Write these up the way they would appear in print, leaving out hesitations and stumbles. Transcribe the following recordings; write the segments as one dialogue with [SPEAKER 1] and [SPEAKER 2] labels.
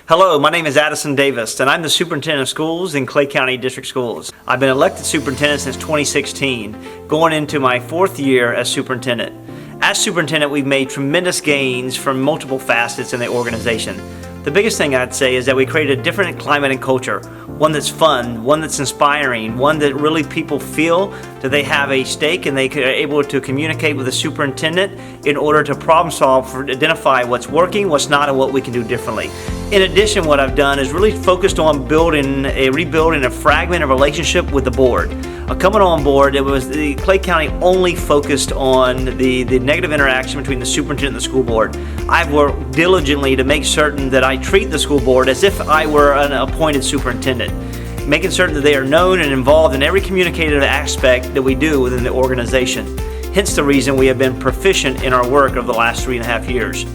[SPEAKER 1] Hello, my name is Addison Davis, and I'm the Superintendent of Schools in Clay County District Schools. I've been elected Superintendent since 2016, going into my 4th year as Superintendent. As Superintendent, we've made tremendous gains from multiple facets in the organization. The biggest thing I'd say is that we created a different climate and culture, one that's fun, one that's inspiring, one that really people feel that they have a stake and they are able to communicate with the superintendent in order to problem solve, identify what's working, what's not, and what we can do differently. In addition, what I've done is really focused on rebuilding a fragmented relationship with the board. Coming on board, it was the Clay County only focused on the negative interaction between the superintendent and the school board. I've worked diligently to make certain that I treat the school board as if I were an appointed superintendent, making certain that they are known and involved in every communicative aspect that we do within the organization. Hence the reason we have been proficient in our work over the last 3.5 years.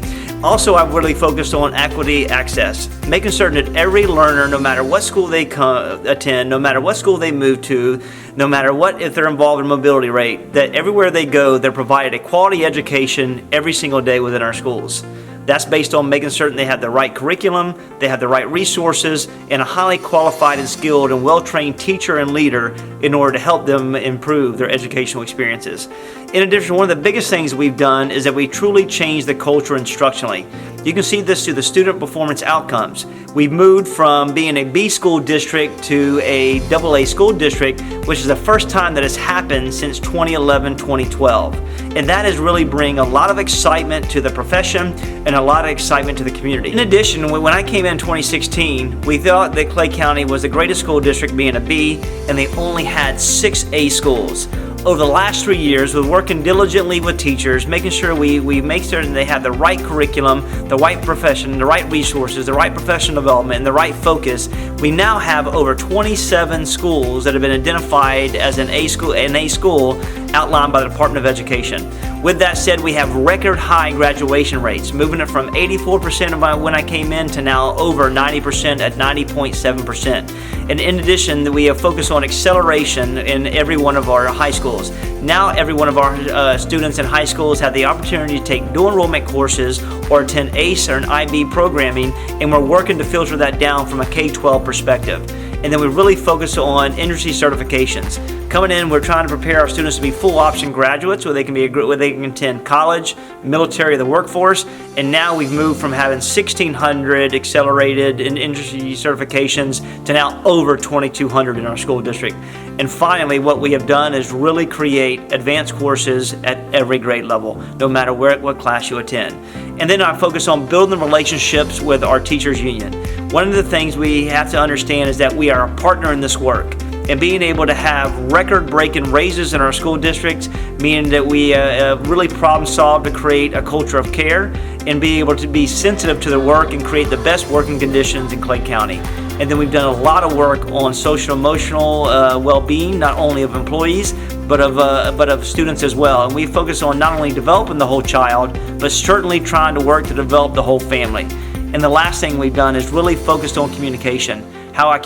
[SPEAKER 1] Also, I've really focused on equity access, making certain that every learner, no matter what school they attend, no matter what school they move to, no matter what, if they're involved in mobility rate, that everywhere they go, they're provided a quality education every single day within our schools. That's based on making certain they have the right curriculum, they have the right resources, and a highly qualified and skilled and well-trained teacher and leader in order to help them improve their educational experiences. In addition, one of the biggest things we've done is that we truly changed the culture instructionally. You can see this through the student performance outcomes. We've moved from being a B school district to a AA school district, which is the first time that has happened since 2011-2012. And that is really bringing a lot of excitement to the profession and a lot of excitement to the community. In addition, when I came in 2016, we thought that Clay County was the greatest school district being a B, and they only had 6 A schools. Over the last 3 years, we're working diligently with teachers, making sure we make certain they have the right curriculum, the right profession, the right resources, the right professional development, and the right focus. We now have over 27 schools that have been identified as an A school outlined by the Department of Education. With that said, we have record high graduation rates, moving it from 84% of when I came in to now over 90% at 90.7%. And in addition, we have focused on acceleration in every one of our high schools. Now every one of our students in high schools have the opportunity to take dual enrollment courses or attend ACE or an IB programming, and we're working to filter that down from a K-12 perspective. And then we really focus on industry certifications. Coming in, we're trying to prepare our students to be full option graduates where they can attend college, military, the workforce. And now we've moved from having 1,600 accelerated in industry certifications to now over 2,200 in our school district. And finally, what we have done is really create advanced courses at every grade level, no matter what class you attend. And then I focus on building relationships with our teachers union. One of the things we have to understand is that we are a partner in this work. And being able to have record-breaking raises in our school districts, meaning that we really problem solve to create a culture of care and be able to be sensitive to the work and create the best working conditions in Clay County. And then we've done a lot of work on social emotional well-being, not only of employees, but of students as well. And we focus on not only developing the whole child, but certainly trying to work to develop the whole family. And the last thing we've done is really focused on communication. How I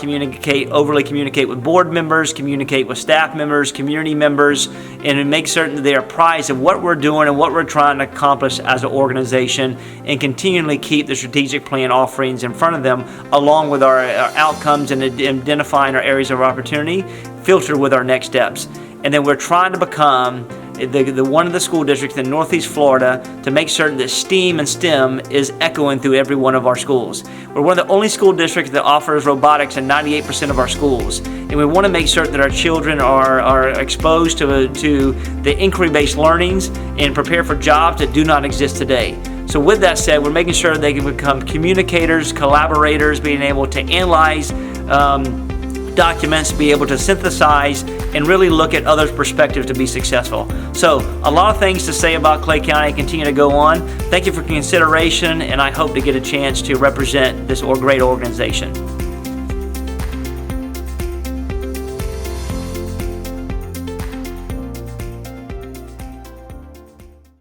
[SPEAKER 1] overly communicate with board members, communicate with staff members, community members, and make certain that they are apprised of what we're doing and what we're trying to accomplish as an organization, and continually keep the strategic plan offerings in front of them, along with our outcomes and identifying our areas of opportunity, filtered with our next steps. And then we're trying to become the one of the school districts in Northeast Florida to make certain that STEAM and STEM is echoing through every one of our schools. We're one of the only school districts that offers robotics in 98% of our schools. And we want to make certain that our children are exposed to the inquiry-based learnings and prepare for jobs that do not exist today. So with that said, we're making sure they can become communicators, collaborators, being able to analyze documents, be able to synthesize, and really look at others' perspectives to be successful. So a lot of things to say about Clay County. Continue to go on. Thank you for consideration, and I hope to get a chance to represent this great organization.